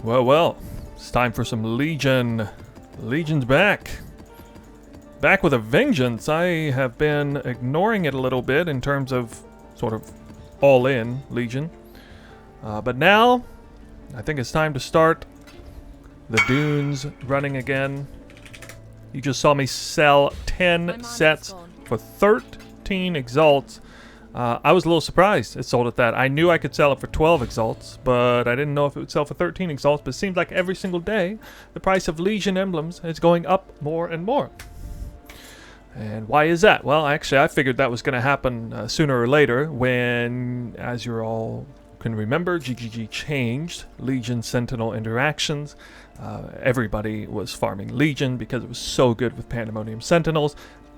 Well, it's time for some Legion. Legion's back. Back with a vengeance. I have been ignoring it a little bit in terms of sort of all-in Legion. But now, I think it's time to start the dunes running again. You just saw me sell 10 sets for 13 exalts. I was a little surprised it sold at that. I knew I could sell it for 12 exalts, but I didn't know if it would sell for 13 exalts. But it seems like every single day, the price of Legion emblems is going up more and more. And why is that? Well, actually, I figured that was going to happen sooner or later when, as you all can remember, GGG changed Legion Sentinel interactions. Everybody was farming Legion because it was so good with Pandemonium Sentinels.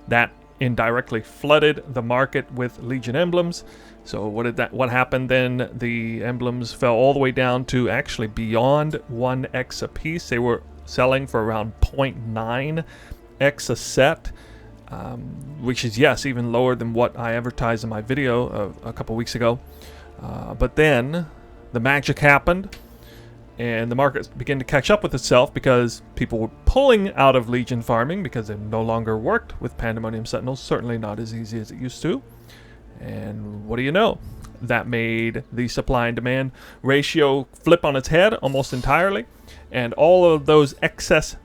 That indirectly flooded the market with Legion emblems. So what happened then? The emblems fell all the way down to actually beyond 1x a piece. They were selling for around 0.9x a set, which is, yes, even lower than what I advertised in my video a couple weeks ago. But then the magic happened, and the market began to catch up with itself because people were pulling out of Legion farming because it no longer worked with Pandemonium Sentinels, certainly not as easy as it used to. And what do you know? That made the supply and demand ratio flip on its head almost entirely, and all of those excess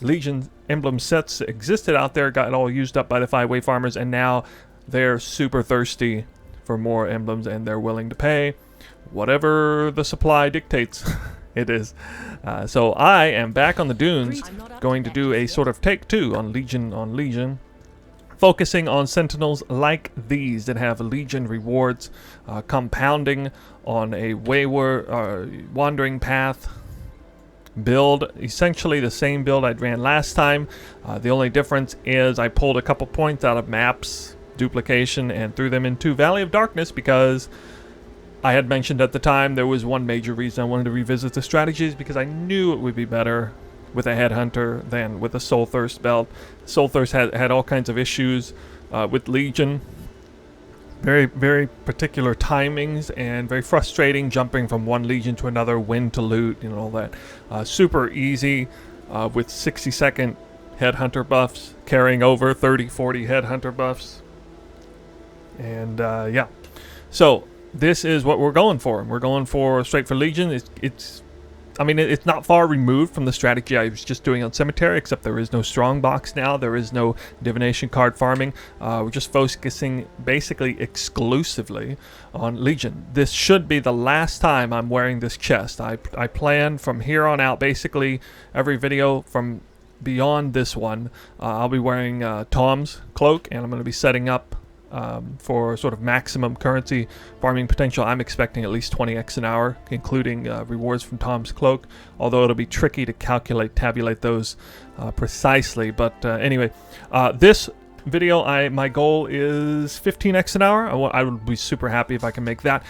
Legion emblem sets that existed out there got all used up by the 5-way farmers, and now they're super thirsty for more emblems, and they're willing to pay whatever the supply dictates. It is. So I am back on the dunes, going to do a sort of take two on Legion, focusing on Sentinels like these that have Legion rewards, compounding on a wandering path build, essentially the same build I ran last time. The only difference is I pulled a couple points out of maps duplication and threw them into Valley of Darkness because I had mentioned at the time there was one major reason I wanted to revisit the strategies, because I knew it would be better with a Headhunter than with a Soul Thirst belt. Soul Thirst had all kinds of issues with Legion. Very, very particular timings and very frustrating jumping from one Legion to another, when to loot, you know, all that. Super easy with 60-second Headhunter buffs, carrying over 30-40 Headhunter buffs. And yeah, so this is what we're going for. We're going for straight for Legion. It's not far removed from the strategy I was just doing on Cemetery, except there is no strong box now. There is no divination card farming. We're just focusing basically exclusively on Legion. This should be the last time I'm wearing this chest. I plan from here on out, basically every video from beyond this one, I'll be wearing Tom's cloak, and I'm going to be setting up for sort of maximum currency farming potential. I'm expecting at least 20x an hour, including rewards from Tom's Cloak, although it'll be tricky to tabulate those precisely. But anyway, this video, my goal is 15x an hour. I would be super happy if I can make that.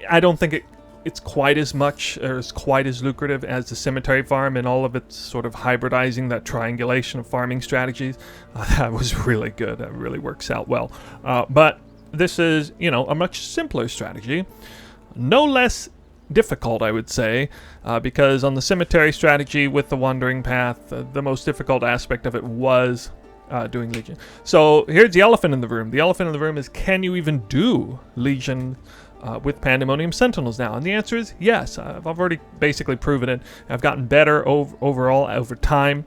I don't think it's quite as much or is quite as lucrative as the Cemetery farm and all of its sort of hybridizing, that triangulation of farming strategies. That was really good. That really works out well. But this is, you know, a much simpler strategy. No less difficult, I would say, because on the Cemetery strategy with the Wandering Path, the most difficult aspect of it was doing Legion. So here's the elephant in the room. The elephant in the room is, can you even do Legion with Pandemonium Sentinels now? And the answer is yes. I've already basically proven it. I've gotten better overall over time.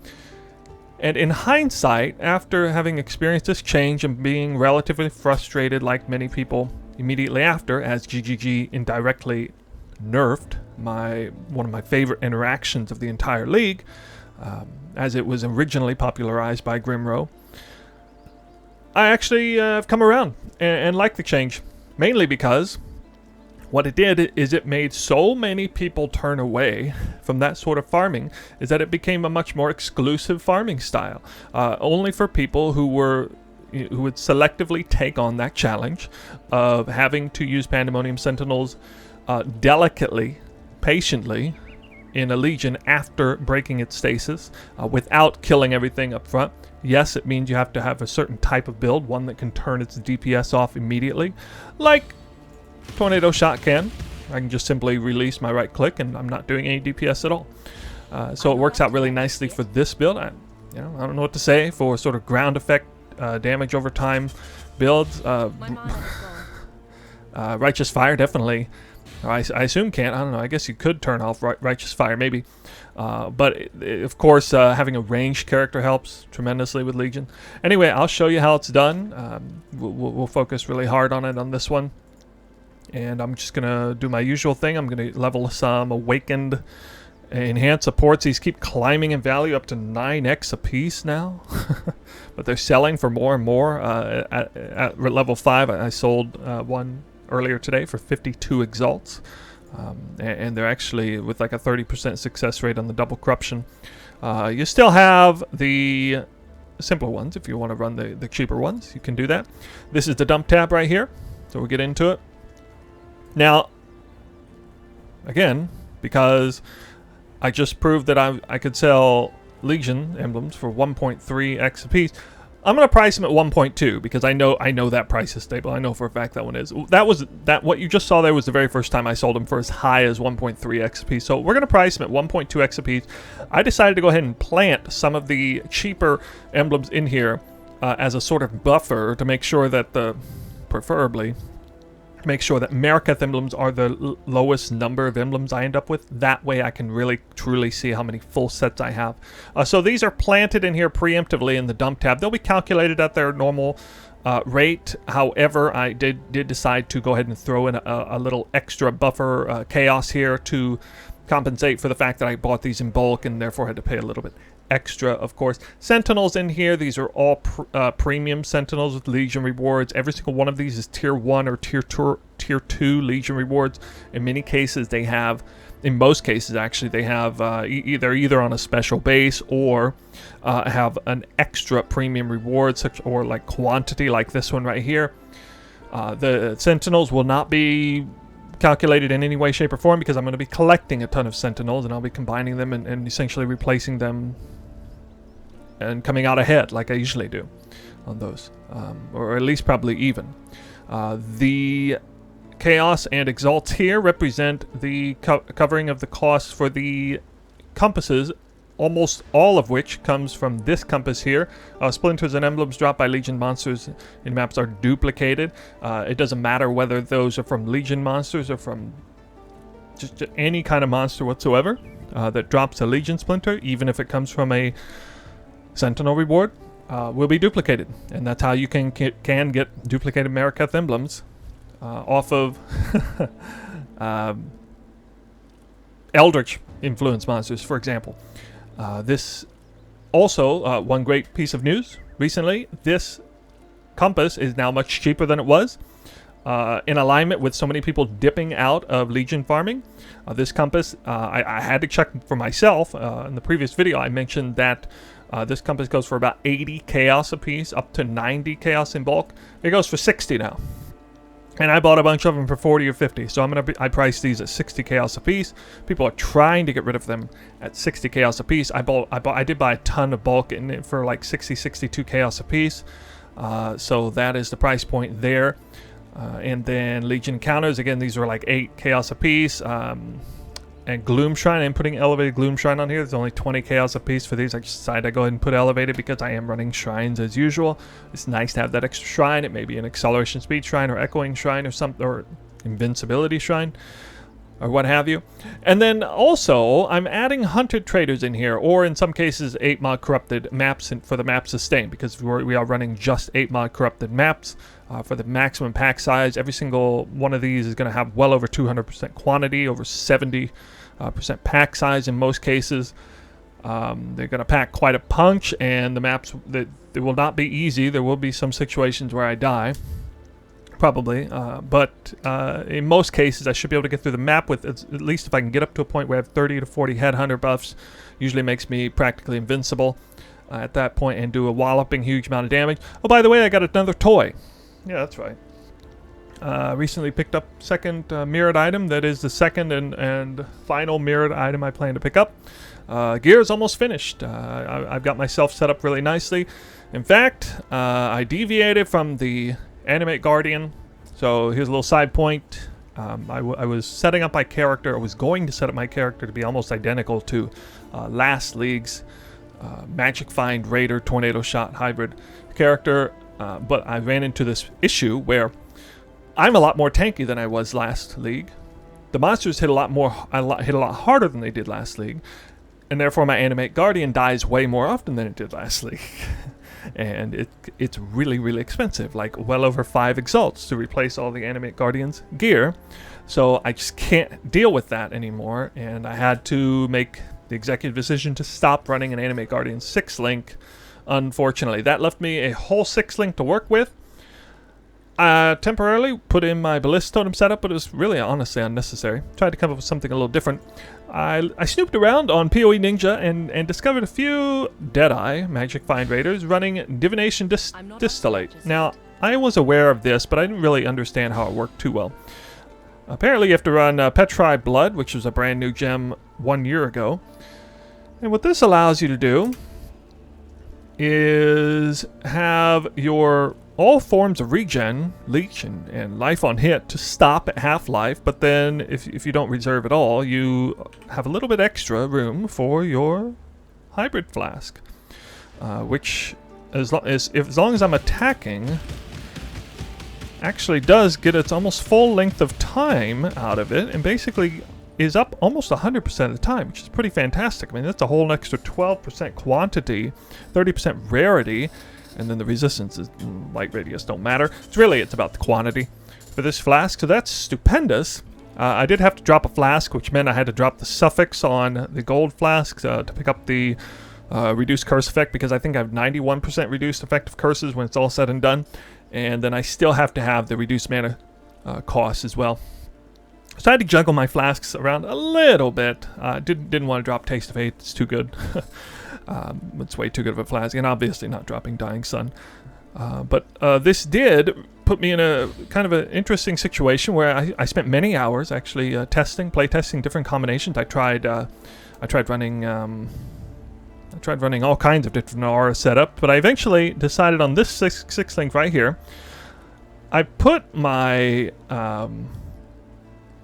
And in hindsight, after having experienced this change and being relatively frustrated like many people immediately after, as GGG indirectly nerfed one of my favorite interactions of the entire league, as it was originally popularized by Grimro, I actually have come around and like the change, mainly because what it did is it made so many people turn away from that sort of farming, is that it became a much more exclusive farming style, only for people who would selectively take on that challenge of having to use Pandemonium Sentinels delicately, patiently, in a Legion after breaking its stasis, without killing everything up front. Yes, it means you have to have a certain type of build, one that can turn its DPS off immediately, like Tornado Shot can, I can just simply release my right click and I'm not doing any DPS at all. So it works out really nicely for this build. I don't know what to say for sort of ground effect damage over time builds. Righteous Fire definitely. I assume can't. I don't know. I guess you could turn off Righteous Fire maybe. But of course, having a ranged character helps tremendously with Legion. Anyway, I'll show you how it's done. We'll focus really hard on it on this one. And I'm just going to do my usual thing. I'm going to level some Awakened Enhanced Supports. These keep climbing in value up to 9x a piece now. But they're selling for more and more. At level 5, I sold one earlier today for 52 exalts. And they're actually with like a 30% success rate on the double corruption. You still have the simpler ones. If you want to run the cheaper ones, you can do that. This is the dump tab right here. So we'll get into it. Now, again, because I just proved that I could sell Legion emblems for 1.3x a piece, I'm gonna price them at 1.2 because I know that price is stable. I know for a fact that one is. What you just saw there was the very first time I sold them for as high as 1.3x a piece. So we're gonna price them at 1.2x a piece. I decided to go ahead and plant some of the cheaper emblems in here as a sort of buffer to make sure that preferably make sure that Mariketh emblems are the lowest number of emblems I end up with. That way I can really truly see how many full sets I have. So these are planted in here preemptively in the dump tab. They'll be calculated at their normal rate. However, I did decide to go ahead and throw in a little extra buffer chaos here to compensate for the fact that I bought these in bulk and therefore had to pay a little bit extra, of course. Sentinels in here. These are all premium Sentinels with Legion rewards. Every single one of these is tier 1 or tier 2 Legion rewards. In many cases, they have, in most cases actually, they have either on a special base or have an extra premium reward, or like quantity, like this one right here. The Sentinels will not be calculated in any way, shape, or form because I'm going to be collecting a ton of Sentinels and I'll be combining them and essentially replacing them and coming out ahead like I usually do on those, or at least probably even. The Chaos and Exalts here represent the covering of the costs for the compasses, almost all of which comes from this compass here. Splinters and emblems dropped by Legion monsters in maps are duplicated. It doesn't matter whether those are from Legion monsters or from just any kind of monster whatsoever that drops a Legion splinter, even if it comes from a Sentinel reward, will be duplicated. And that's how you can get duplicated Mariketh emblems off of Eldritch influence monsters, for example. This also, one great piece of news recently, this compass is now much cheaper than it was. In alignment with so many people dipping out of Legion farming. This compass, I had to check for myself. In the previous video, I mentioned that this compass goes for about 80 chaos a piece, up to 90 chaos in bulk. It goes for 60 now. And I bought a bunch of them for 40 or 50, so I priced these at 60 chaos a piece. People are trying to get rid of them at 60 chaos a piece. I did buy a ton of bulk in it for like 60, 62 chaos a piece. So that is the price point there. And then Legion counters, again, these are like 8 chaos a piece. And Gloom Shrine, I'm putting elevated Gloom Shrine on here. There's only 20 chaos a piece for these. I just decided to go ahead and put elevated because I am running shrines as usual. It's nice to have that extra shrine. It may be an acceleration speed shrine or echoing shrine or something, or invincibility shrine or what have you. And then also I'm adding hunted traders in here, or in some cases 8 mod corrupted maps for the map sustain, because we are running just 8 mod corrupted maps. For the maximum pack size, every single one of these is going to have well over 200% quantity, over 70% pack size in most cases. They're going to pack quite a punch, and the maps, they will not be easy. There will be some situations where I die, probably, but in most cases I should be able to get through the map with, at least if I can get up to a point where I have 30 to 40 Headhunter buffs, usually makes me practically invincible at that point, and do a walloping huge amount of damage. Oh, by the way, I got another toy. Yeah, that's right. Recently picked up second mirrored item. That is the second and final mirrored item I plan to pick up. Gear is almost finished. I've got myself set up really nicely. In fact, I deviated from the Animate Guardian. So here's a little side point. I was setting up my character. I was going to set up my character to be almost identical to last league's Magic Find Raider Tornado Shot hybrid character, but I ran into this issue where I'm a lot more tanky than I was last league. The monsters hit a lot harder than they did last league, and therefore my Animate Guardian dies way more often than it did last league. And it's really, really expensive, like well over 5 exalts to replace all the Animate Guardian's gear. So I just can't deal with that anymore, and I had to make the executive decision to stop running an Animate Guardian 6-link. Unfortunately, that left me a whole 6-link to work with. Temporarily put in my Ballista Totem setup, but it was really honestly unnecessary. Tried to come up with something a little different. I snooped around on PoE Ninja and discovered a few Deadeye Magic Find Raiders running Divination Distillate. Now, I was aware of this, but I didn't really understand how it worked too well. Apparently you have to run Petrified Blood, which was a brand new gem 1 year ago. And what this allows you to do is have your all forms of regen, leech, and life on hit to stop at half-life, but then if you don't reserve at all, you have a little bit extra room for your hybrid flask, which as long as I'm attacking, actually does get its almost full length of time out of it, and basically is up almost 100% of the time, which is pretty fantastic. I mean, that's a whole extra 12% quantity, 30% rarity, and then the resistance is light radius don't matter. It's about the quantity for this flask, so that's stupendous. I did have to drop a flask, which meant I had to drop the suffix on the gold flask to pick up the reduced curse effect, because I think I have 91% reduced effective curses when it's all said and done, and then I still have to have the reduced mana cost as well. So I had to juggle my flasks around a little bit. Didn't want to drop Taste of Fate. It's too good. It's way too good of a flask, and obviously not dropping Dying Sun. But this did put me in a kind of an interesting situation where I spent many hours actually play testing different combinations. I tried running all kinds of different aura setups, but I eventually decided on this six link right here. I put my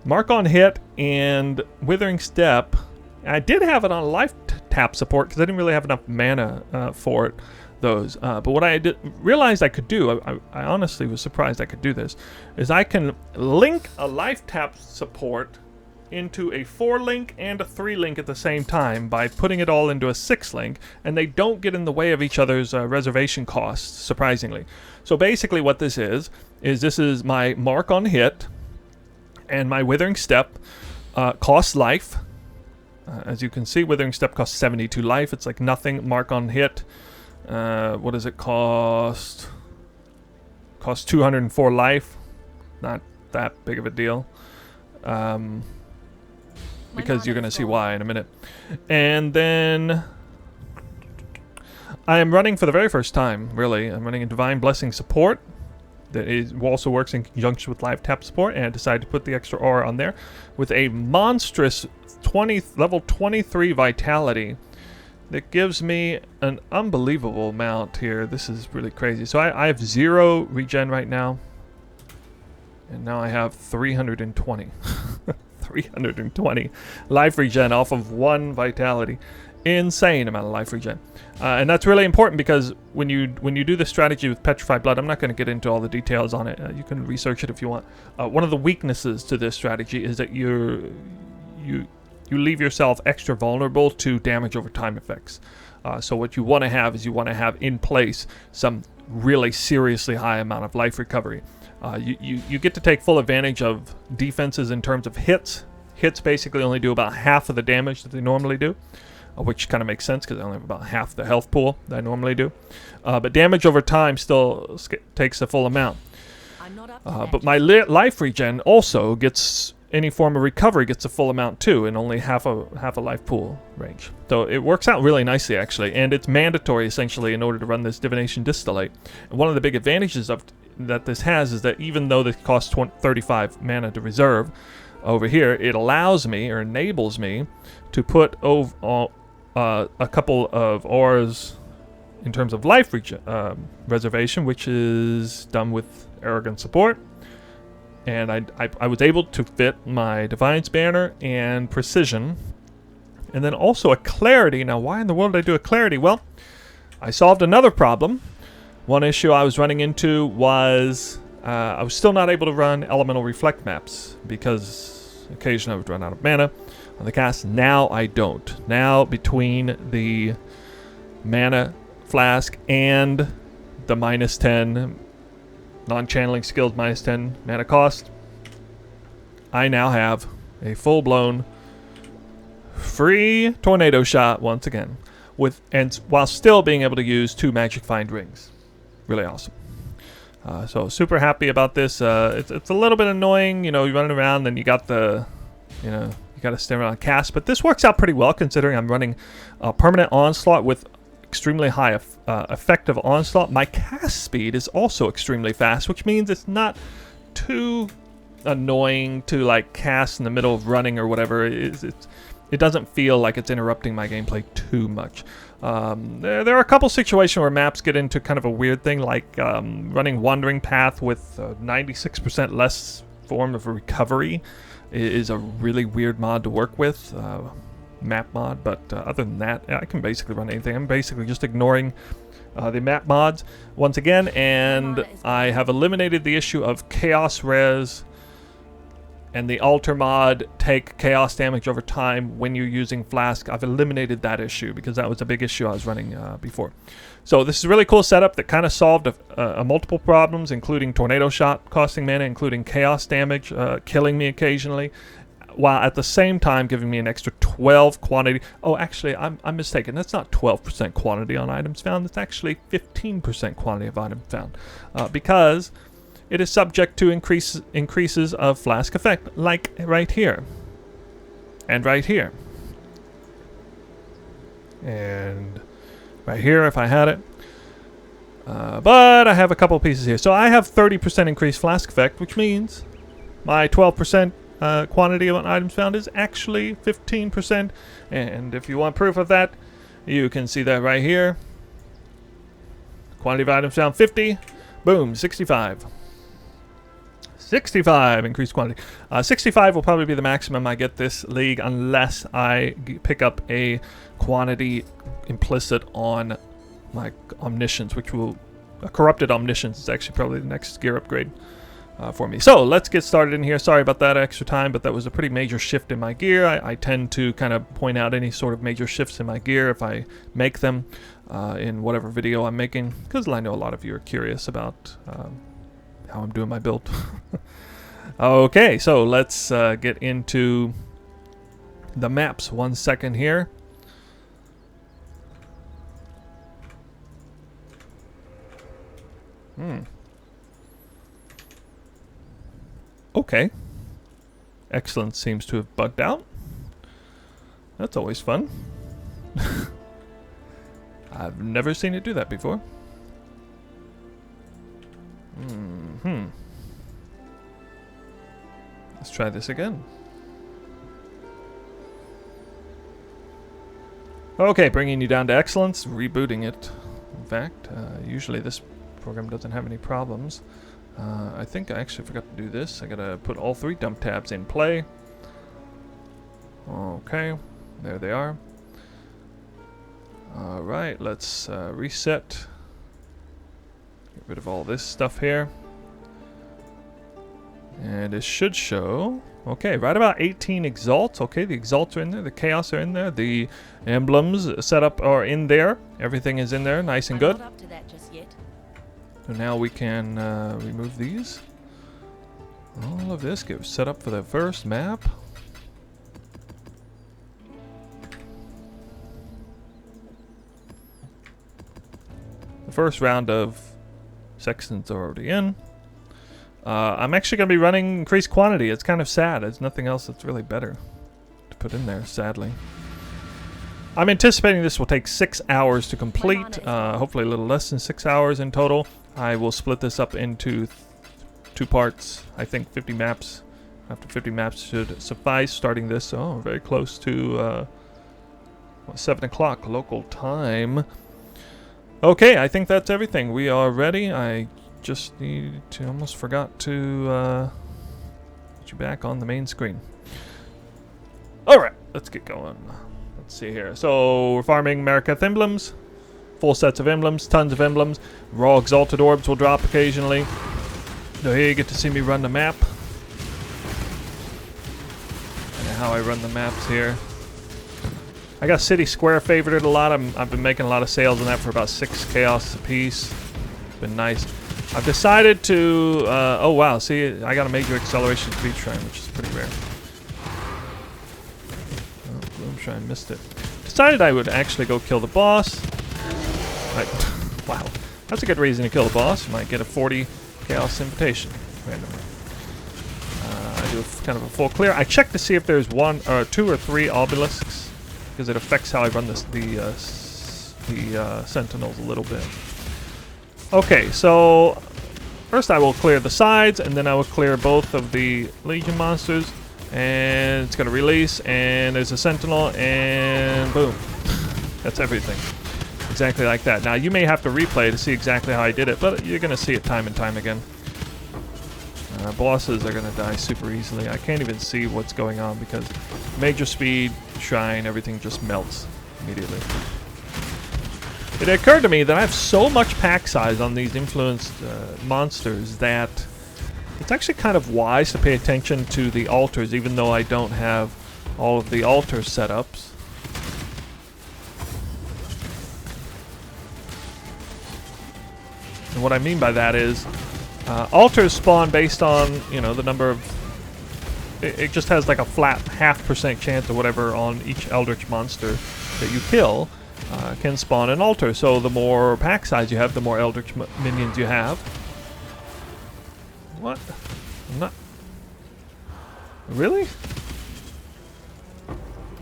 Mark on Hit and Withering Step. I did have it on life tap support because I didn't really have enough mana for it. But what I realized I could do, I honestly was surprised I could do this, is I can link a life tap support into a 4-link and a 3-link at the same time by putting it all into a 6-link, and they don't get in the way of each other's reservation costs, surprisingly. So basically what this is this is my Mark on Hit, and my Withering Step costs life. As you can see, Withering Step costs 72 life. It's like nothing. Mark on Hit, what does it cost? Costs 204 life. Not that big of a deal. Because you're going to see why in a minute. And then I am running for the very first time, really. I'm running a Divine Blessing support that also works in conjunction with live tap support, and I decided to put the extra aura on there with a monstrous level 23 vitality that gives me an unbelievable amount here. This is really crazy. So I have 0 regen right now, and now I have 320. 320 life regen off of 1 vitality. Insane amount of life regen. And that's really important because when you do the strategy with Petrified Blood, I'm not going to get into all the details on it. You can research it if you want. One of the weaknesses to this strategy is that you leave yourself extra vulnerable to damage over time effects. So what you want to have is you want to have in place some really seriously high amount of life recovery. You get to take full advantage of defenses in terms of hits. Hits basically only do about half of the damage that they normally do, which kind of makes sense because I only have about half the health pool that I normally do. But damage over time still takes the full amount. But my life regen also gets, any form of recovery gets a full amount too, and only half a life pool range. So it works out really nicely actually, and it's mandatory essentially in order to run this Divination Distillate. And one of the big advantages that this has is that even though this costs 35 mana to reserve, over here it allows me or enables me to put a couple of auras in terms of life reservation, which is done with Arrogant Support. and I was able to fit my Defiance banner and Precision, and then also a Clarity. Now, why in the world did I do a Clarity? Well, I solved another problem. One issue I was running into was I was still not able to run Elemental Reflect maps because occasionally I would run out of mana on the cast. Now I don't. Now, between the mana flask and the -10 non-channeling skills -10 mana cost, I now have a full-blown free tornado shot once again, while still being able to use 2 Magic Find rings. Really awesome. So super happy about this. It's a little bit annoying, you know, you're running around, then you got the, you know, you got to stay around cast, but this works out pretty well considering I'm running permanent onslaught with extremely high effective onslaught. My cast speed is also extremely fast, which means it's not too annoying to like cast in the middle of running or whatever. It doesn't feel like it's interrupting my gameplay too much. There are a couple situations where maps get into kind of a weird thing, like running Wandering Path with 96% less form of recovery is a really weird mod to work with, map mod, but other than that, I can basically run anything. I'm basically just ignoring the map mods once again, and I have eliminated the issue of Chaos Res and the Alter mod take chaos damage over time when you're using Flask. I've eliminated that issue because that was a big issue I was running before. So this is a really cool setup that kind of solved multiple problems, including Tornado Shot costing mana, including chaos damage, killing me occasionally, while at the same time giving me an extra 12 quantity. Oh, actually, I'm mistaken. That's not 12% quantity on items found. That's actually 15% quantity of items found, because it is subject to increases of Flask effect, like right here, and right here, and right here if I had it. But I have a couple pieces here. So I have 30% increased Flask effect, which means my 12% quantity of items found is actually 15%. And if you want proof of that, you can see that right here. Quantity of items found 50. Boom, 65. 65 increased quantity. 65 will probably be the maximum I get this league unless I pick up a quantity implicit on my Omniscience, which will... A Corrupted Omniscience is actually probably the next gear upgrade for me. So let's get started in here. Sorry about that extra time, but that was a pretty major shift in my gear. I tend to kind of point out any sort of major shifts in my gear if I make them in whatever video I'm making, because I know a lot of you are curious about how I'm doing my build. Okay, so let's get into the maps 1 second here. Okay. Excellence seems to have bugged out. That's always fun. I've never seen it do that before. Let's try this again. Okay, bringing you down to excellence, rebooting it. In fact, usually this program doesn't have any problems. I think I actually forgot to do this. I gotta put all 3 dump tabs in play. Okay, there they are. Alright, let's reset. Get rid of all this stuff here. And it should show, okay, right about 18 exalts. Okay, the exalts are in there, the chaos are in there, the emblems setup are in there. Everything is in there, nice and good. I'm not up to that just yet. So now we can remove these. All of this, get set up for the first map. The first round of sections are already in. I'm actually going to be running increased quantity. It's kind of sad. There's nothing else that's really better to put in there, sadly. I'm anticipating this will take 6 hours to complete. Hopefully a little less than 6 hours in total. I will split this up into 2 parts. I think 50 maps. After 50 maps should suffice. Starting this, oh, very close to 7 o'clock local time. Okay, I think that's everything. We are ready. I just need to, almost forgot to Put you back on the main screen. Alright, let's get going. Let's see here. So, we're farming Mariketh emblems. Full sets of emblems, tons of emblems. Raw exalted orbs will drop occasionally. So here you get to see me run the map. And how I run the maps here. I got City Square favorited a lot. I've been making a lot of sales on that for about 6 chaos a piece. It's been nice. I've decided to... oh wow, see, I got a major acceleration speed shrine, which is pretty rare. Oh, Bloom Shrine, missed it. Decided I would actually go kill the boss. Wow, that's a good reason to kill the boss. You might get a 40 chaos invitation randomly. I do kind of a full clear. I checked to see if there's 1 or 2 or 3 obelisks, because it affects how I run this, the Sentinels a little bit. Okay, so first I will clear the sides, and then I will clear both of the Legion monsters, and it's going to release, and there's a Sentinel, and boom. That's everything. Exactly like that. Now, you may have to replay to see exactly how I did it, but you're going to see it time and time again. Bosses are going to die super easily. I can't even see what's going on because major speed, shrine, everything just melts immediately. It occurred to me that I have so much pack size on these influenced monsters that it's actually kind of wise to pay attention to the altars, even though I don't have all of the altar setups. And what I mean by that is, altars spawn based on, you know, the number of... It just has like a flat 0.5% chance or whatever on each Eldritch monster that you kill can spawn an altar. So the more pack size you have, the more Eldritch minions you have. What? I'm not... Really?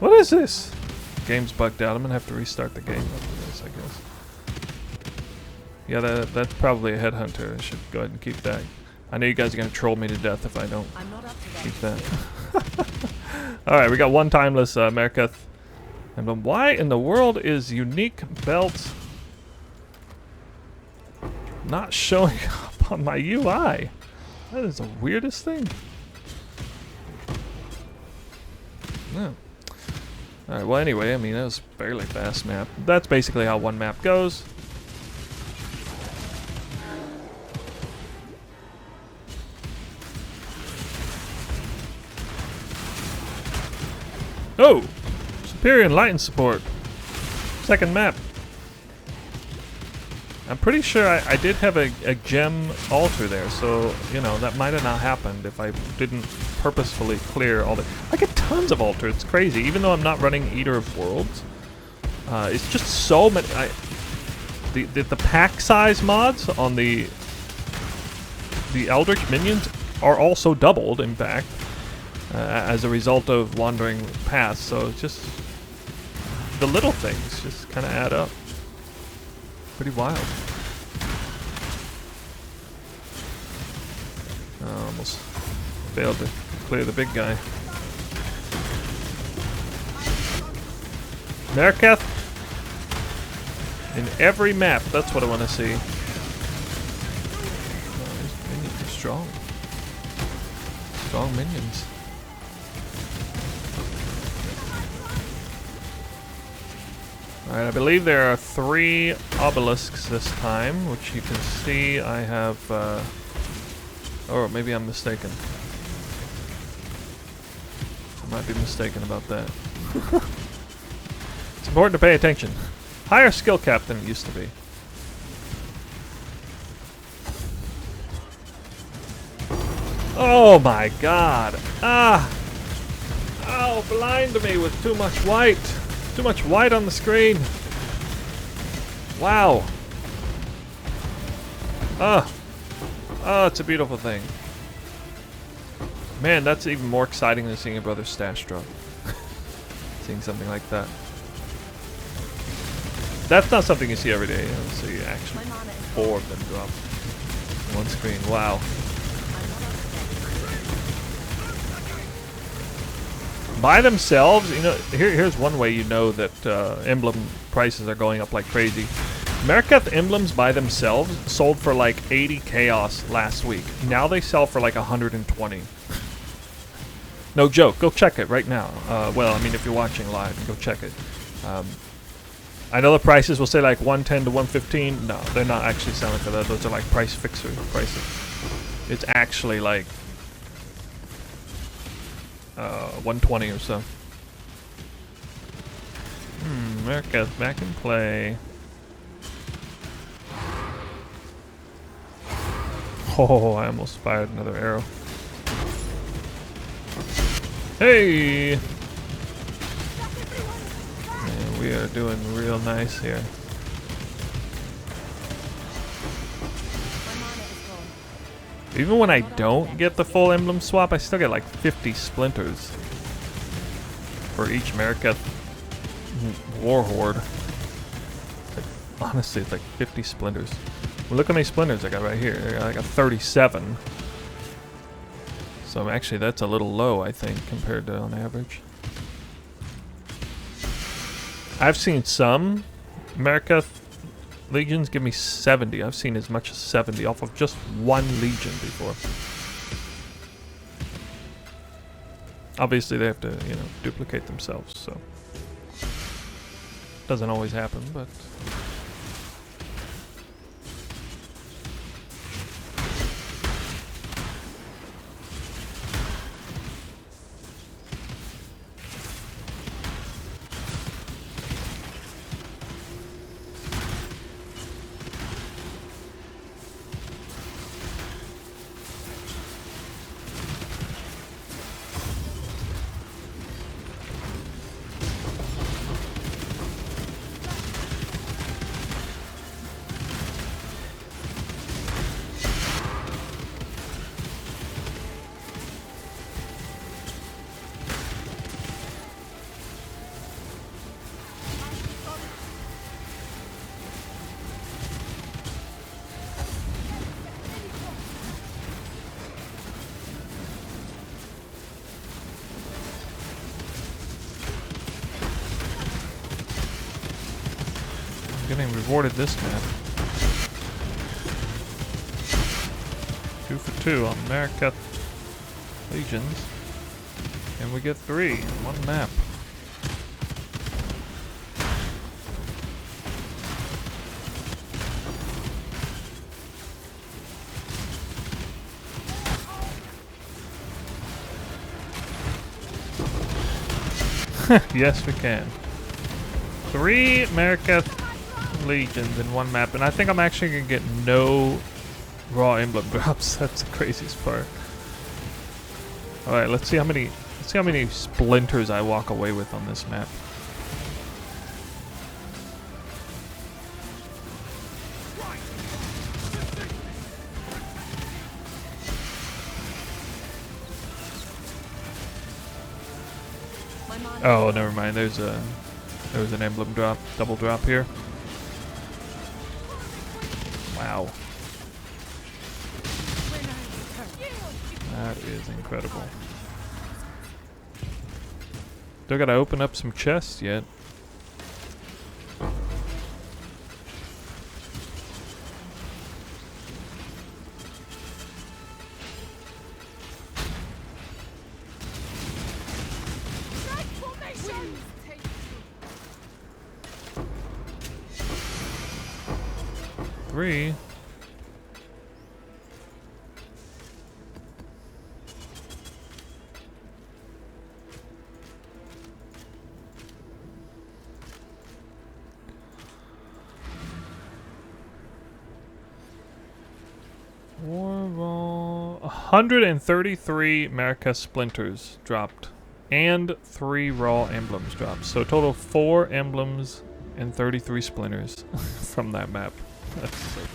What is this? The game's bugged out. I'm gonna have to restart the game after this, I guess. Yeah, that's probably a Headhunter. I should go ahead and keep that. I know you guys are going to troll me to death if I don't keep that. Alright, we got one timeless Mariketh Emblem. Why in the world is unique belt not showing up on my UI? That is the weirdest thing. No. Alright, well anyway, I mean, that was a fairly fast map. That's basically how one map goes. Oh! Superior Enlightened support. Second map. I'm pretty sure I did have a gem altar there, so, you know, that might have not happened if I didn't purposefully clear all the... I get tons of altars, it's crazy, even though I'm not running Eater of Worlds. It's just so many... The pack size mods on the Eldritch minions are also doubled, in fact. As a result of wandering paths, so it's just the little things just kind of add up. Pretty wild. Almost failed to clear the big guy. Mariketh in every map. That's what I want to see. Oh, these minions are strong. Strong minions. Alright, I believe there are 3 obelisks this time, which you can see I have, or maybe I'm mistaken. I might be mistaken about that. It's important to pay attention. Higher skill cap than it used to be. Oh my god! Ah! Oh, blind me with too much white! Too much white on the screen. Wow. Oh, it's a beautiful thing. Man, that's even more exciting than seeing a brother's stash drop. Seeing something like that. That's not something you see every day. You see actually 4 of them drop on one screen. Wow. By themselves, you know, here's one way you know that emblem prices are going up like crazy. Mariketh emblems by themselves sold for like 80 chaos last week. Now they sell for like 120. No joke. Go check it right now. Well, I mean, if you're watching live, go check it. I know the prices will say like 110 to 115. No, they're not actually selling for that. Those are like price fixer prices. It's actually like 120 or so. America's back in play. Oh, I almost fired another arrow. Hey! Man, we are doing real nice here. Even when I don't get the full emblem swap, I still get like 50 splinters for each America Warhorde. Like, honestly, it's like 50 splinters. Well, look how many splinters I got right here. I got 37. So actually, that's a little low, I think, compared to on average. I've seen some America Legions give me 70. I've seen as much as 70 off of just one Legion before. Obviously, they have to, you know, duplicate themselves, so doesn't always happen, but. Getting rewarded this map. 2 for 2 on America Legions. And we get 3 in one map. Yes, we can. 3 America Legions in one map, and I think I'm actually gonna get no raw emblem drops. That's the craziest part. All right, let's see how many splinters I walk away with on this map. Oh, never mind. There was an emblem drop, double drop here. Wow. That is incredible. Still gotta open up some chests yet. Three. War 133 America splinters dropped, and 3 raw emblems dropped. So a total of 4 emblems and 33 splinters from that map. That's so cool.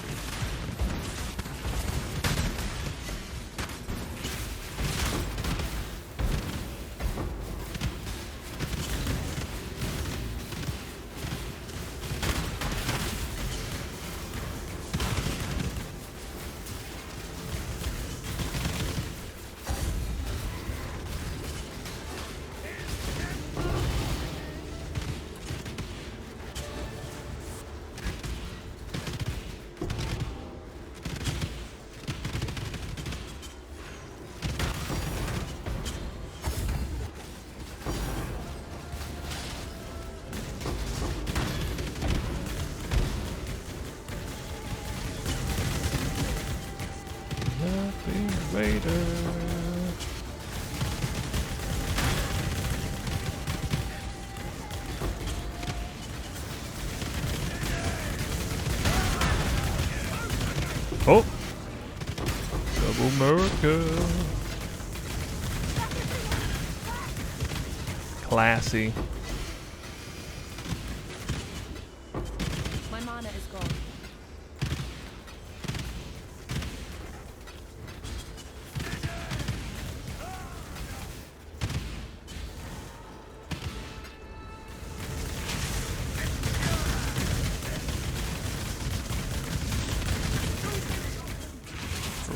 Raider. Oh! Double America. Classy. My mana is gone.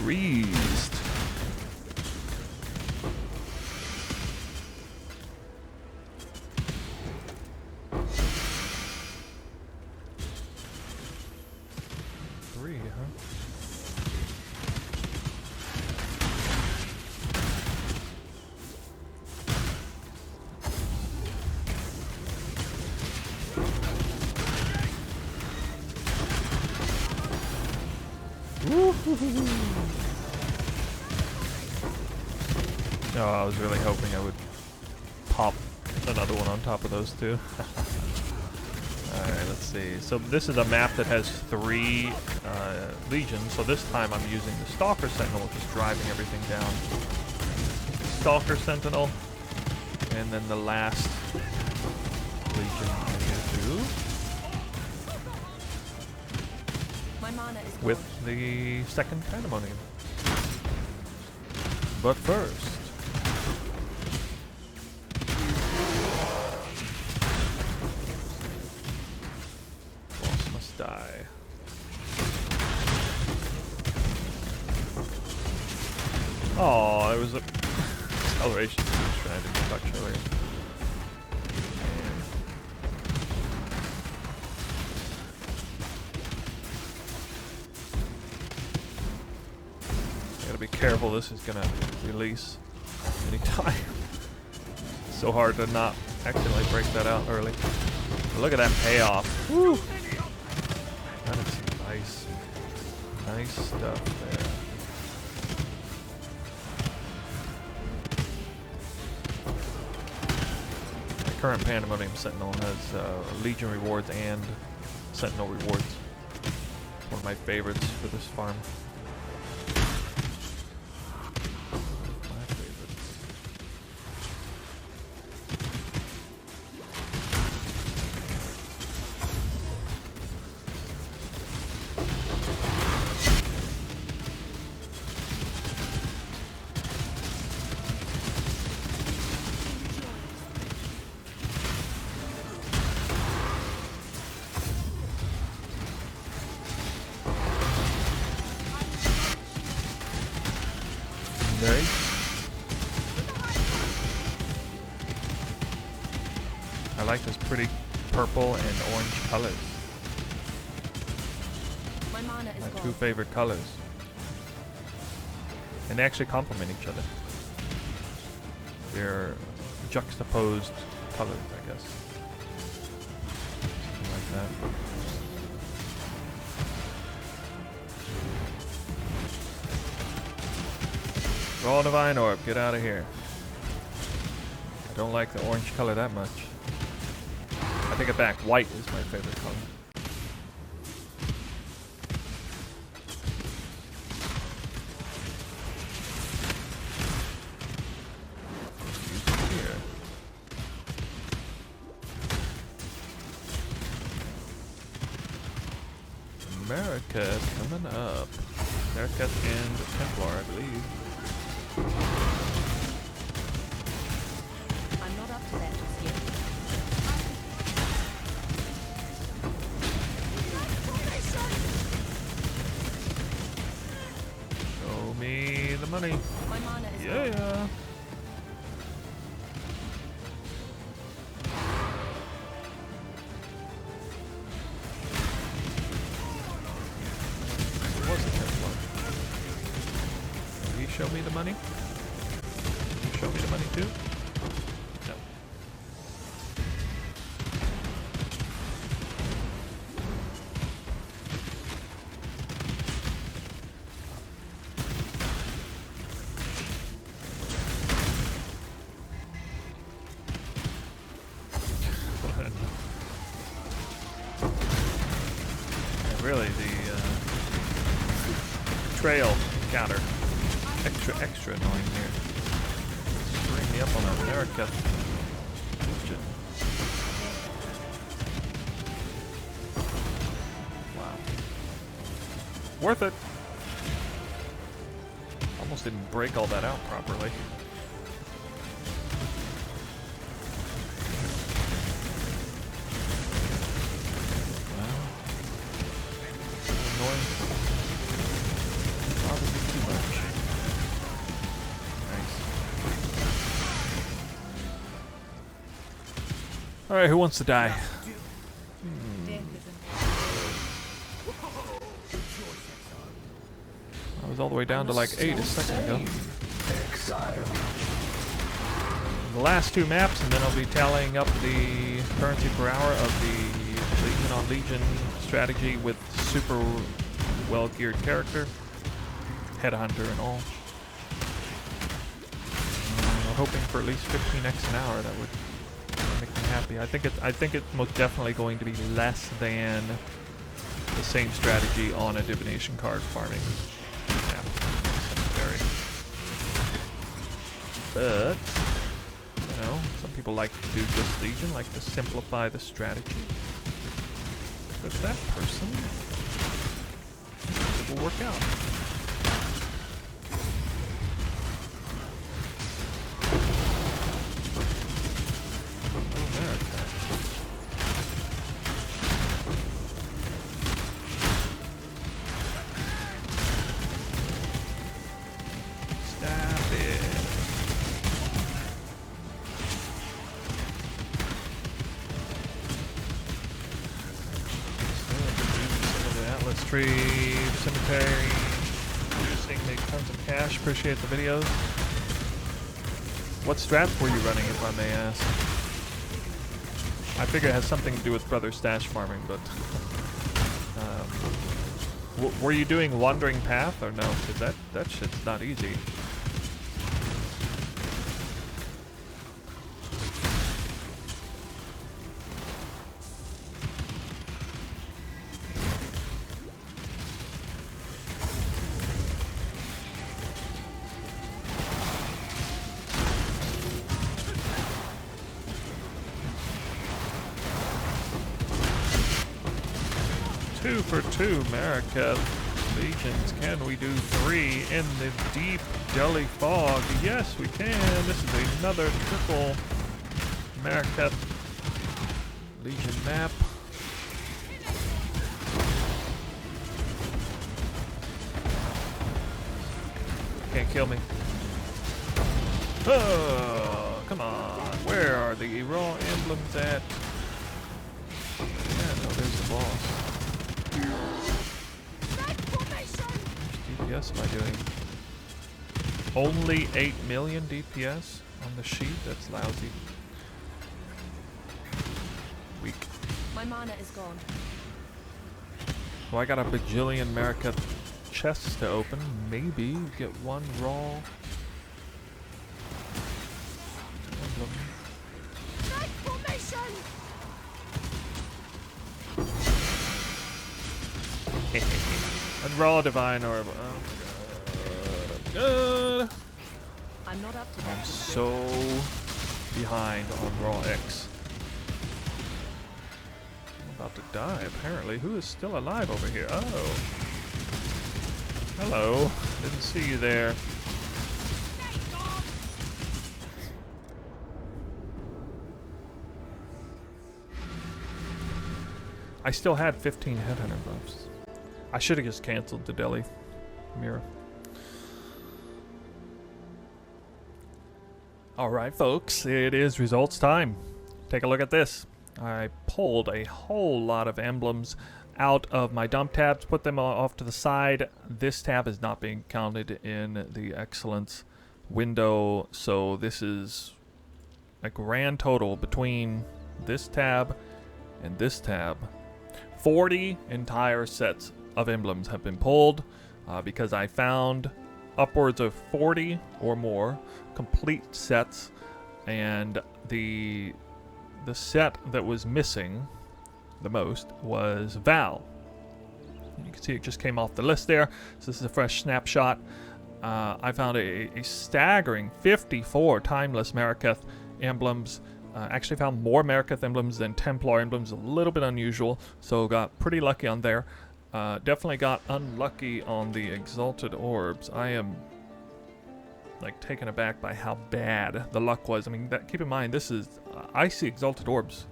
Freezed. Three, huh? Oh, I was really hoping I would pop another one on top of those two. Alright, let's see. So this is a map that has 3 legions, so this time I'm using the Stalker Sentinel, which is driving everything down. Stalker Sentinel, and then the last legion I'm going to do My mana is gone. with the second Pandemonium. But first, boss must die. Oh, there was a acceleration boost I didn't touch earlier. Gotta be careful, this is gonna release anytime. So hard to not accidentally break that out early. But look at that payoff. Woo! That is nice stuff there. The current Pandemonium Sentinel has Legion rewards and Sentinel rewards. One of my favorites for this farm. I like this pretty purple and orange colors. My mana is My gone. 2 favorite colors. And they actually complement each other. They're juxtaposed colors, I guess. Something like that. Raw Divine Orb, get out of here. I don't like the orange color that much. I take it back, white is my favorite color. Use it here. America coming up. America and Templar, I believe. I'm not up to that just yet. Show me the money. My mana is gone. Yeah. It wasn't Templar. Will he show me the money? Will you show me the money too? No. really the trail counter. Extra annoying here. Bring me up on America. Wow. Worth it. Almost didn't break all that out properly. Well, annoying. Probably too much. Nice. Alright, who wants to die? I was all the way down to like 8 a second ago. The last 2 maps, and then I'll be tallying up the currency per hour of the Legion on Legion strategy with super well-geared character, Headhunter and all. I'm hoping for at least 15x an hour. That would make me happy. I think it's most definitely going to be less than the same strategy on a divination card farming. But, you know, some people like to do just Legion, like to simplify the strategy. But that person, it will work out. Oh, America. Retrieve, cemetery, producing, make tons of cash, appreciate the videos. What strats were you running, if I may ask? I figure it has something to do with brother stash farming, but were you doing Wandering Path or no? Because that shit's not easy. Two for 2, America. Legions, can we do 3 in the deep jelly fog? Yes, we can. This is another triple America Legion map. Can't kill me. Oh, come on. Where are the raw emblems at? Yeah, no, there's the boss. DPS am I doing? Only 8 million DPS on the sheet? That's lousy. Weak. My mana is gone. Well, I got a bajillion America chests to open. Maybe get one raw. And raw divine orb. Oh my god. I'm not up to that. I'm so behind on raw X. I'm about to die apparently. Who is still alive over here? Oh. Hello. Didn't see you there. I still had 15 Headhunter buffs. I should have just canceled the Delhi mirror. Alright folks, it is results time. Take a look at this. I pulled a whole lot of emblems out of my dump tabs, put them off to the side. This tab is not being counted in the excellence window, so this is a grand total between this tab and this tab. 40 entire sets of emblems have been pulled because I found upwards of 40 or more complete sets, and the set that was missing the most was Val. You can see it just came off the list there. So this is a fresh snapshot. I found a staggering 54 timeless Mariketh emblems. Actually found more Mariketh emblems than Templar emblems, a little bit unusual, so got pretty lucky on there. Definitely got unlucky on the Exalted Orbs. I am like taken aback by how bad the luck was. I mean, keep in mind, this is I see Exalted Orbs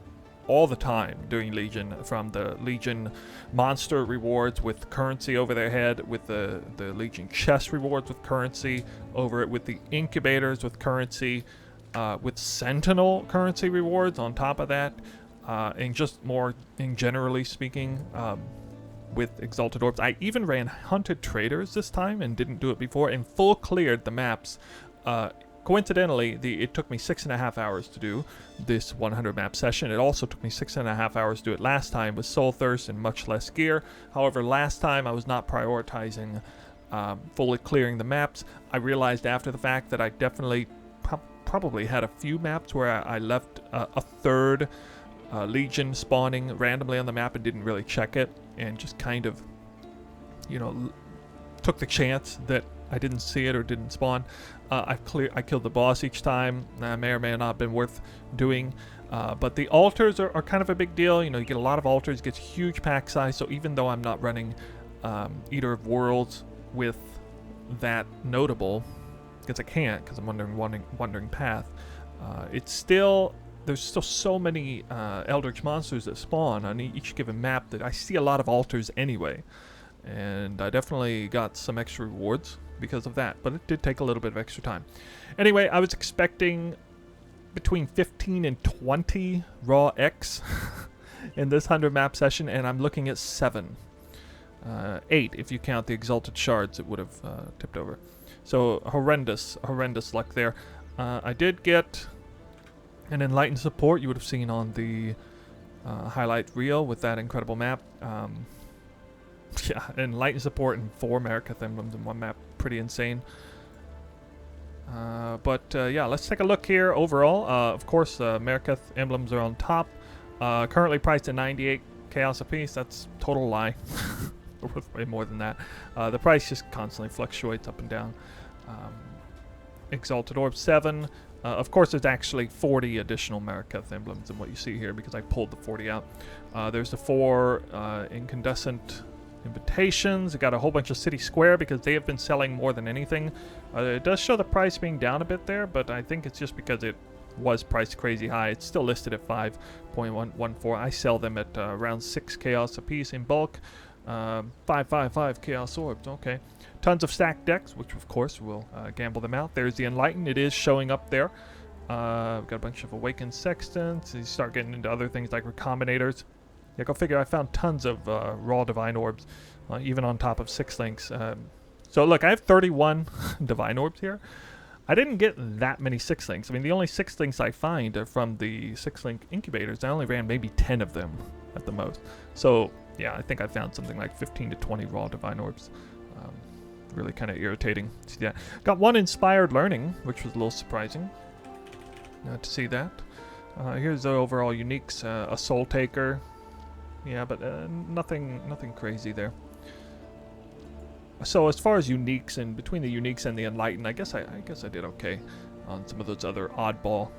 all the time doing Legion, from the Legion monster rewards with currency over their head, with the Legion chest rewards with currency over it, with the incubators with currency, with Sentinel currency rewards on top of that, and just more in generally speaking, with Exalted Orbs. I even ran Hunted Traders this time and didn't do it before, and full cleared the maps. Coincidentally, it took me 6.5 hours to do this 100 map session. It also took me 6.5 hours to do it last time with Soul Thirst and much less gear. However, last time I was not prioritizing fully clearing the maps. I realized after the fact that I definitely probably had a few maps where I left a third Legion spawning randomly on the map and didn't really check it, and just kind of, you know, took the chance that I didn't see it or didn't spawn. I killed the boss each time. May or may not have been worth doing. But the altars are kind of a big deal. You know, you get a lot of altars, gets huge pack size. So even though I'm not running Eater of Worlds with that notable, because I can't, because I'm wandering path, it's still, there's still so many Eldritch monsters that spawn on each given map that I see a lot of altars anyway. And I definitely got some extra rewards because of that, but it did take a little bit of extra time. Anyway, I was expecting between 15 and 20 raw X in this 100 map session, and I'm looking at 7. 8 if you count the Exalted Shards. It would have tipped over. So horrendous luck there. I did get an Enlightened support you would have seen on the highlight reel with that incredible map. Yeah, Enlightened support and 4 Mariketh emblems in one map. Pretty insane. Yeah, let's take a look here overall. Of course, Mariketh emblems are on top. Currently priced at 98 chaos apiece. That's total lie. Worth way more than that. The price just constantly fluctuates up and down. Exalted Orb 7. Of course, there's actually 40 additional Mariketh emblems in what you see here because I pulled the 40 out. There's the 4 incandescent invitations. I got a whole bunch of City Square because they have been selling more than anything. It does show the price being down a bit there, but I think it's just because it was priced crazy high. It's still listed at 5.114. I sell them at around 6 chaos a piece in bulk. 555 chaos orbs. Okay. Tons of stacked decks, which of course we'll gamble them out. There's the Enlightened. It is showing up there. We've got a bunch of Awakened Sextants. You start getting into other things like Recombinators. Yeah, go figure. I found tons of raw Divine Orbs, even on top of 6 links. So look, I have 31 Divine Orbs here. I didn't get that many 6 links. I mean, the only 6 links I find are from the 6-link incubators. I only ran maybe 10 of them at the most. So yeah, I think I found something like 15 to 20 raw Divine Orbs. Really kind of irritating to see that. Got 1 Inspired Learning, which was a little surprising to see that. Here's the overall uniques. A Soul Taker. Yeah, but nothing crazy there. So as far as uniques, and between the uniques and the Enlightened, I guess I did okay on some of those other oddball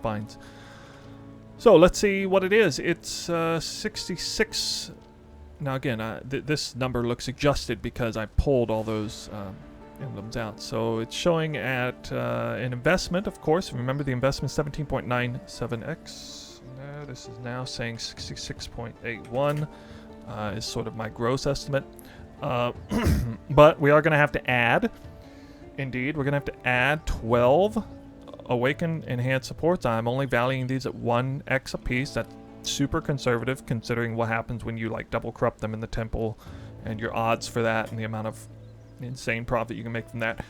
finds. So let's see what it is. It's 66. Now again, this number looks adjusted because I pulled all those emblems out. So it's showing at an investment, of course. Remember the investment 17.97x. No, this is now saying 66.81 is sort of my gross estimate. But we are going to have to add, indeed, we're going to have to add 12 Awakened Enhanced supports. I'm only valuing these at 1x a piece. That's super conservative considering what happens when you like double corrupt them in the temple and your odds for that and the amount of insane profit you can make from that.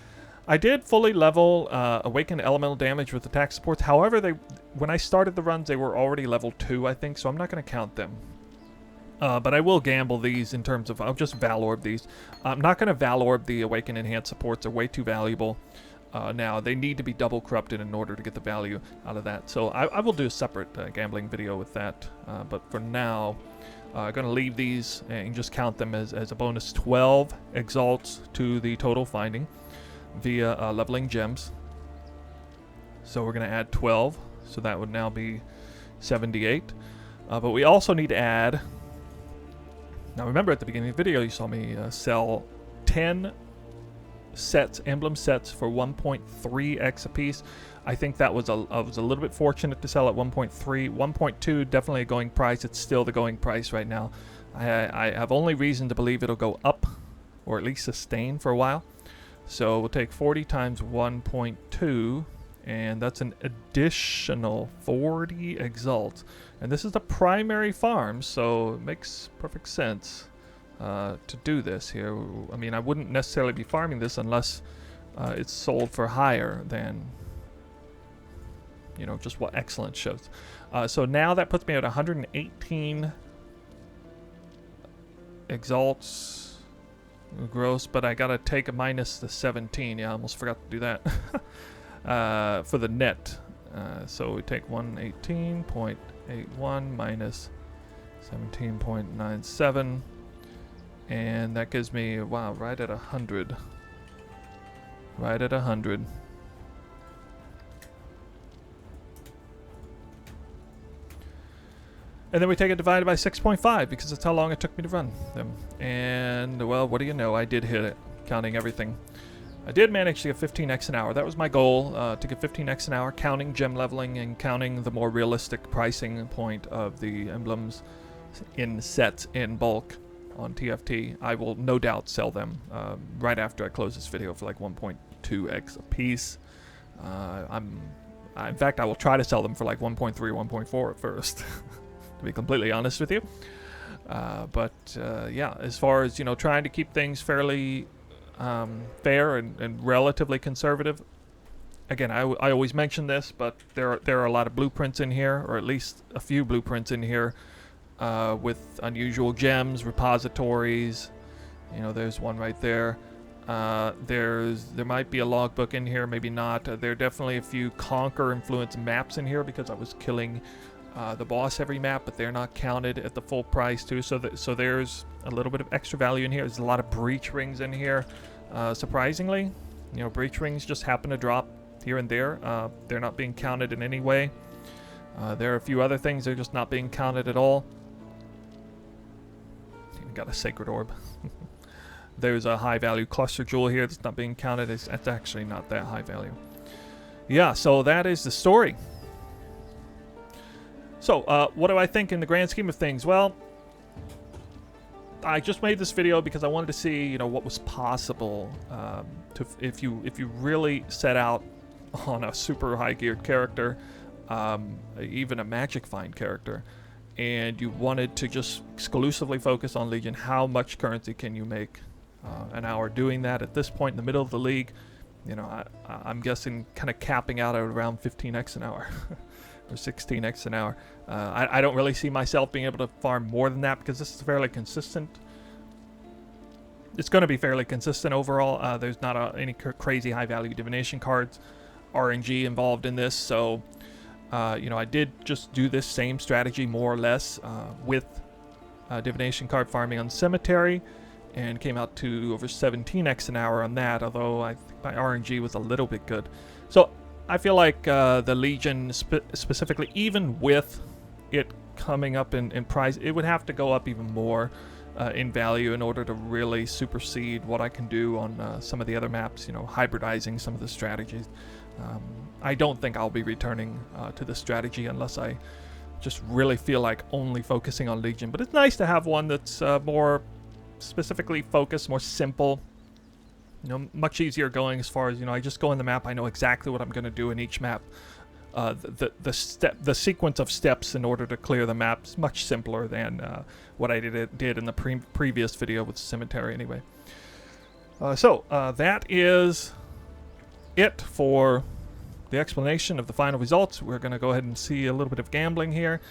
I did fully level Awakened Elemental Damage with attack supports. However, when I started the runs, they were already level 2, I think, so I'm not going to count them. But I will gamble these in terms of, I'll just Valorb these. I'm not going to Valorb the Awakened Enhanced supports. They're way too valuable. now. They need to be double corrupted in order to get the value out of that. So I will do a separate gambling video with that. But for now, I'm going to leave these and just count them as a bonus 12 exalts to the total finding via leveling gems. So we're going to add 12. So that would now be 78. But we also need to add... Now remember at the beginning of the video you saw me sell 10 sets, emblem sets for 1.3x a piece. I think that was I was a little bit fortunate to sell at 1.3. 1.2 definitely a going price. It's still the going price right now. I have only reason to believe it'll go up or at least sustain for a while. So we'll take 40 times 1.2 and that's an additional 40 exalts. And this is the primary farm, so it makes perfect sense to do this here. I mean, I wouldn't necessarily be farming this unless it's sold for higher than, you know, just what excellence shows. So now that puts me at 118 exalts gross, but I gotta take a minus the 17. Yeah, I almost forgot to do that. For the net. So we take 118.81 minus 17.97. And that gives me, wow, right at 100. Right at 100. And then we take it divided by 6.5 because that's how long it took me to run them. And, well, what do you know? I did hit it, counting everything. I did manage to get 15x an hour. That was my goal, to get 15x an hour, counting gem leveling and counting the more realistic pricing point of the emblems in sets in bulk on TFT. I will no doubt sell them right after I close this video for like 1.2x a piece. In fact, I will try to sell them for like 1.3, 1.4 at first, to be completely honest with you. Yeah, as far as, you know, trying to keep things fairly fair and relatively conservative. Again, I always mention this, but there are a lot of blueprints in here, or at least a few blueprints in here, with unusual gems, repositories. You know, there's one right there. There might be a logbook in here, maybe not. There are definitely a few Conquer influence maps in here because I was killing the boss every map, but they're not counted at the full price too. So there's a little bit of extra value in here. There's a lot of breach rings in here. Surprisingly, you know, breach rings just happen to drop here and there. They're not being counted in any way. There are a few other things they're just not being counted at all. Got a sacred orb. There's a high value cluster jewel here that's not being counted. It's actually not that high value. Yeah, so that is the story. So what do I think in the grand scheme of things? Well, I just made this video because I wanted to see, you know, what was possible if you really set out on a super high geared character, even a magic find character, and you wanted to just exclusively focus on Legion. How much currency can you make an hour doing that? At this point in the middle of the league, you know, I'm guessing kind of capping out at around 15x an hour or 16x an hour. I don't really see myself being able to farm more than that because this is fairly consistent. It's going to be fairly consistent overall. There's not any crazy high value divination cards, RNG involved in this, so you know, I did just do this same strategy more or less with divination card farming on Cemetery, and came out to over 17x an hour on that, although I think my RNG was a little bit good. So I feel like the Legion specifically, even with it coming up in price, it would have to go up even more in value in order to really supersede what I can do on some of the other maps, you know, hybridizing some of the strategies. I don't think I'll be returning to this strategy unless I just really feel like only focusing on Legion. But it's nice to have one that's more specifically focused, more simple, you know, much easier going as far as, you know, I just go in the map, I know exactly what I'm going to do in each map. The sequence of steps in order to clear the map is much simpler than what I did in the previous video with Cemetery anyway. So that is it for the explanation of the final results. We're going to go ahead and see a little bit of gambling here,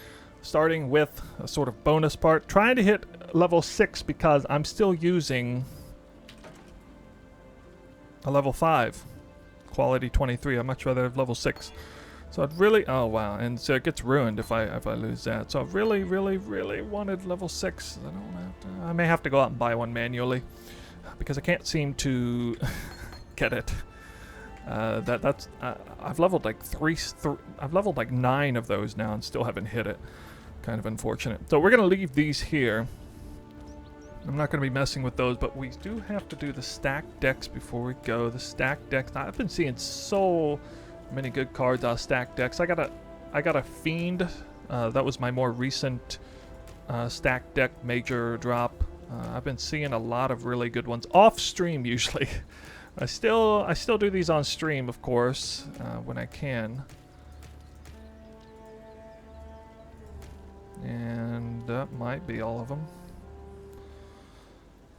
starting with a sort of bonus part, trying to hit level 6 because I'm still using a level 5 Quality 23. I'd much rather have level 6. So I'd really... Oh, wow. And so it gets ruined if I lose that. So I really, really, really wanted level 6. I don't have to... I may have to go out and buy one manually. Because I can't seem to get it. That's... I've leveled like I've leveled like 9 of those now and still haven't hit it. Kind of unfortunate. So we're going to leave these here. I'm not going to be messing with those, but we do have to do the stacked decks before we go. The stacked decks. I've been seeing so many good cards out of stacked decks. I got a Fiend. That was my more recent stacked deck major drop. I've been seeing a lot of really good ones off stream usually. I still do these on stream, of course, when I can. And that might be all of them.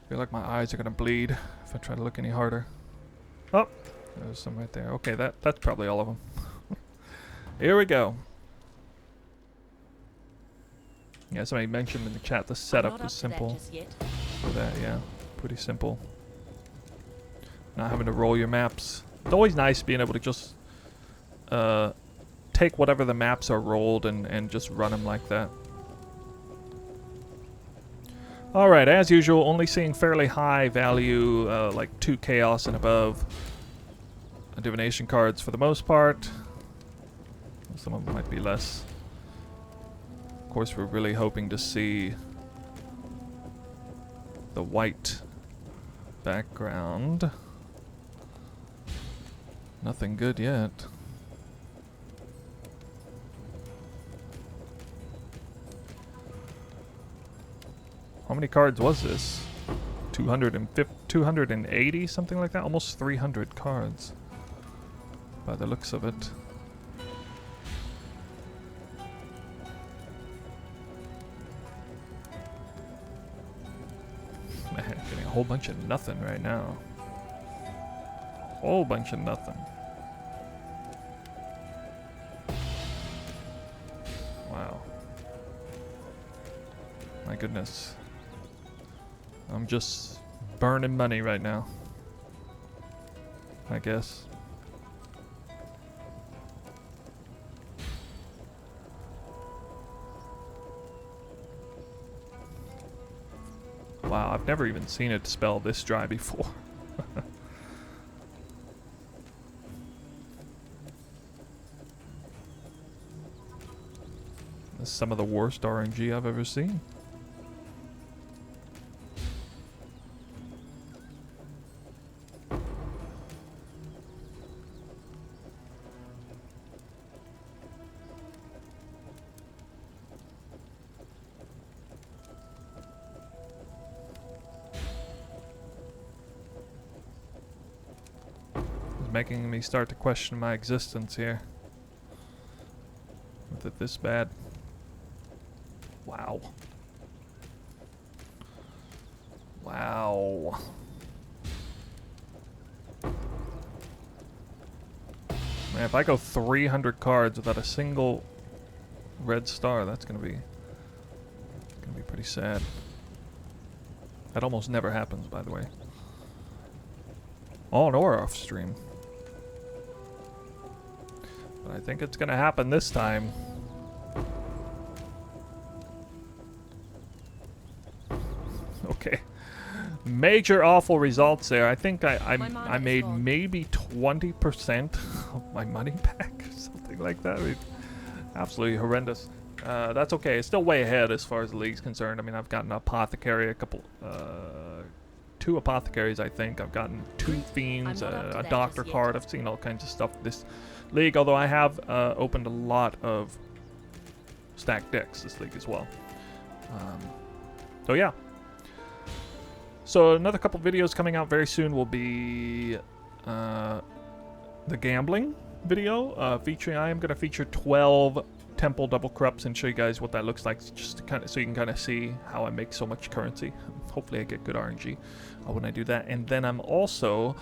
I feel like my eyes are gonna bleed if I try to look any harder. Oh, there's some right there. Okay, that's probably all of them. Here we go. Yeah, somebody mentioned in the chat the setup was simple. For that, yeah, pretty simple. Not having to roll your maps. It's always nice being able to just take whatever the maps are rolled and just run them like that. Alright, as usual, only seeing fairly high value, like 2 Chaos and above divination cards for the most part. Some of them might be less. Of course, we're really hoping to see the white background. Nothing good yet. How many cards was this? 280, something like that? Almost 300 cards. By the looks of it. Man, getting a whole bunch of nothing right now. Whole bunch of nothing. Wow. My goodness. I'm just burning money right now, I guess. Wow, I've never even seen it spell this dry before. This is some of the worst RNG I've ever seen. Making me start to question my existence here. With it this bad. Wow. Wow. Man, if I go 300 cards without a single red star, that's gonna be pretty sad. That almost never happens, by the way. On or off stream. But I think it's gonna happen this time. Okay. Major awful results there. I think I made maybe 20% of my money back. Something like that. I mean, absolutely horrendous. That's okay. It's still way ahead as far as the league's concerned. I mean, I've gotten an apothecary, a couple... 2 apothecaries, I think. I've gotten 2 fiends, a doctor card. I've seen all kinds of stuff this league, although I have opened a lot of stacked decks this league as well. So yeah. So another couple videos coming out very soon will be the gambling video featuring. I am going to feature 12 temple double corrupts and show you guys what that looks like, just to kind of so you can kind of see how I make so much currency. Hopefully I get good RNG when I do that. And then I'm also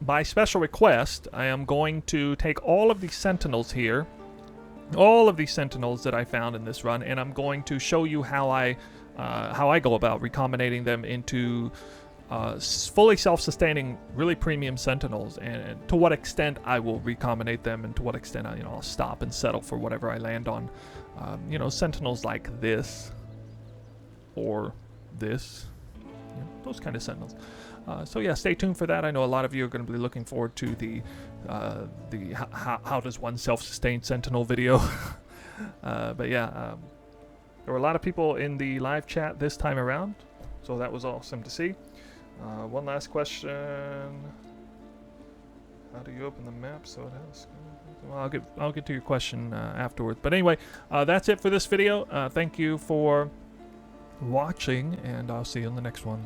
by special request, I am going to take all of these sentinels here, all of these sentinels that I found in this run, and I'm going to show you how I go about recombinating them into fully self-sustaining, really premium Sentinels, and to what extent I will recombinate them, and to what extent I'll stop and settle for whatever I land on. Sentinels like this or this, those kind of Sentinels. So yeah, stay tuned for that. I know a lot of you are going to be looking forward to the how does one self-sustain Sentinel video. But yeah, there were a lot of people in the live chat this time around, so that was awesome to see. One last question. How do you open the map so it has... Well, I'll get to your question afterwards. But anyway, that's it for this video. Thank you for watching, and I'll see you in the next one.